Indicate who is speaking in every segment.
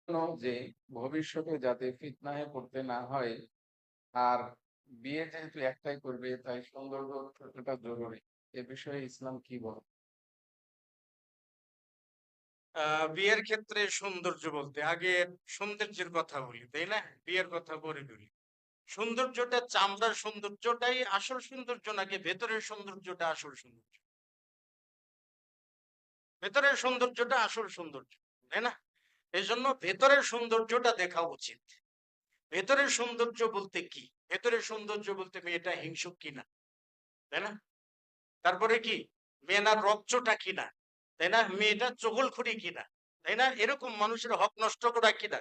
Speaker 1: যে ভবিষ্যতে যাতে ফিতনায় পড়তে না হয়, আর বিয়ে যেহেতু একটাই করবে তাই সৌন্দর্য থাকাটা জরুরি। এ বিষয়ে ইসলাম কি বলে?
Speaker 2: বিয়ের ক্ষেত্রে সৌন্দর্য বলতে আগে সৌন্দর্যের কথা বলি, তাই না? বিয়ের কথা পরে বলি। সৌন্দর্যটা চামড়ার সৌন্দর্যটাই আসল সৌন্দর্য নাকি ভেতরের সৌন্দর্যটা আসল সৌন্দর্য? ভেতরের সৌন্দর্যটা আসল সৌন্দর্য, তাই না? এই জন্য ভেতরের সৌন্দর্যটা দেখা উচিত। ভেতরের সৌন্দর্য বলতে কি? ভেতরের সৌন্দর্য বলতে মেয়েটা হিংসুক কিনা, তাই না? তারপরে কি, মেয়েটার রক্তটা কিনা, তাই না? মেয়েটা চগলখড়ি কিনা, তাই না? এরকম মানুষের হক নষ্ট করা কিনা,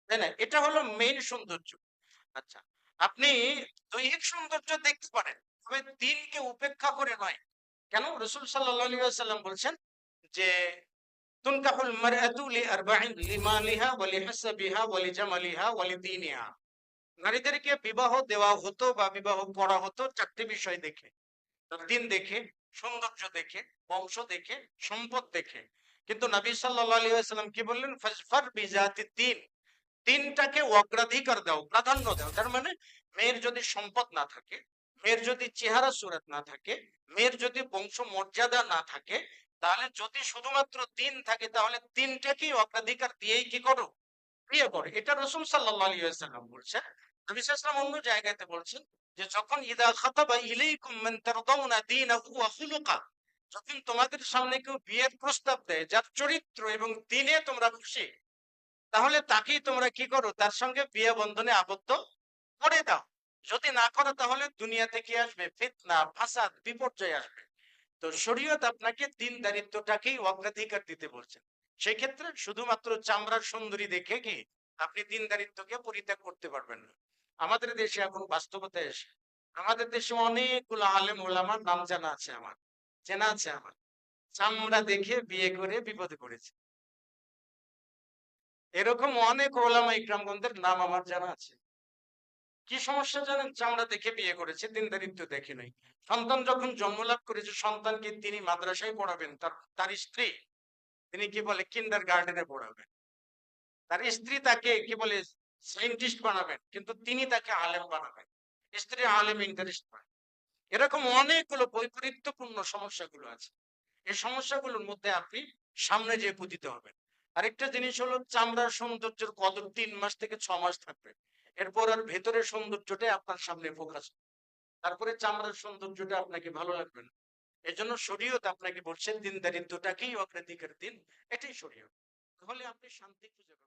Speaker 2: তাই না? এটা হলো মেইন সৌন্দর্য। আচ্ছা, আপনি দৈহিক সৌন্দর্য দেখতে পারেন, তবে দিনকে উপেক্ষা করে নয়। কেন? রাসূল সাল্লাল্লাহু আলাইহি ওয়াসাল্লাম বলছেন যে তুনকাহুল মারআতু লিআরবাইন লিমালিহা ওয়া লিহাসাবিহা ওয়া লিজামালিহা ওয়া লিদীনিহা। নারীদেরকে বিবাহ দেওয়া হতো বা বিবাহ করা হতো চারটি বিষয় দেখে। তার দিন দেখে, সৌন্দর্য দেখে, বংশ দেখে, সম্পদ দেখে। কিন্তু নবী সাল্লাল্লাহু আলাইহি ওয়াসাল্লাম কি বললেন? ফাজফার বিজাতি দ্বীন। দিনটাকে অগ্রাধিকার দাও, প্রাধান্য দাও। তার মানে মেয়ের যদি সম্পদ না থাকে, মেয়ের যদি চেহারা সুরত না থাকে, মেয়ের যদি বংশ মর্যাদা না থাকে, তাহলে যদি শুধুমাত্র দিন থাকে তাহলে দিনটাকেই অগ্রাধিকার দিয়েই কি করো? বিয়ে করে। এটা রাসূল সাল্লাল্লাহু আলাইহি ওয়াসাল্লাম বলছেন। নবী সাল্লাল্লাহু আলাইহি ওয়াসাল্লাম অন্য জায়গাতে বলছেন যে যখন ইদা খাতাবা ইলাইকুম মান তারদাউনা দীনাহু ওয়া খুলুকা, যখন তোমাদের সামনে কেউ বিয়ের প্রস্তাব দেয় যার চরিত্র এবং দিনে তোমরা খুশি, তাহলে তাকেই তোমরা কি করো? তার সঙ্গে বিয়ে বন্ধনে আবদ্ধ করে দাও। যদি না করো তাহলে দুনিয়াতে কি আসবে? ফিতনা, ফাসাদ, বিপর্যয় আসবে। তো শরীয়ত আপনাকে দিনদারিত্বটাকেই অগ্রাধিকার দিতে বলছেন। সেক্ষেত্রে শুধুমাত্র চামড়ার সুন্দরী দেখে কি আপনি দিনদারিত্বকে পরিত্যাগ করতে পারবেন না। আমাদের দেশে এখন বাস্তবতায় এসে আমাদের দেশে অনেকগুলো আলেম ওলামার নাম জানা আছে আমার, চেনা আছে আমার, চামড়া দেখে বিয়ে করে বিপদে পড়েছে। এরকম অনেক ওলামা ইকরামগণদের নাম আমার জানা আছে। কি সমস্যা জানেন? চামড়া দেখে বিয়ে করেছে, দিনদারিত্ব দেখে নাই। সন্তান যখন জন্ম লাভ করেছে, সন্তানকে তিনি মাদ্রাসায় পড়াবেন, তার তার স্ত্রী তিনি কি বলে কিন্ডার গার্ডেনে পড়াবেন। তার স্ত্রী তাকে কি বলে সায়েন্টিস্ট বানাবেন, কিন্তু তিনি তাকে আলেম বানাবেন। স্ত্রী আলেম ইন্টারেস্ট পায়। এরকম অনেকগুলো বৈপরীত্যপূর্ণ সমস্যাগুলো আছে। এই সমস্যাগুলোর মধ্যে আপনি সামনে যেয়ে পতিত হবেন। আরেকটা জিনিস হলো, চামড়ার সৌন্দর্যের কদর 3 মাস থেকে 6 মাস থাকবে। এরপর আর ভেতরের সৌন্দর্যটাই আপনার সামনে ফোকাস। তারপরে চামড়ার সৌন্দর্যটা আপনাকে ভালো লাগবে না। এজন্য শরীয়ত আপনাকে বলছেন দিনদারিত্বটাকেই অগ্রাধিকার দিন। এটাই শরীয়ত। তাহলে আপনি শান্তি খুঁজে পাবেন।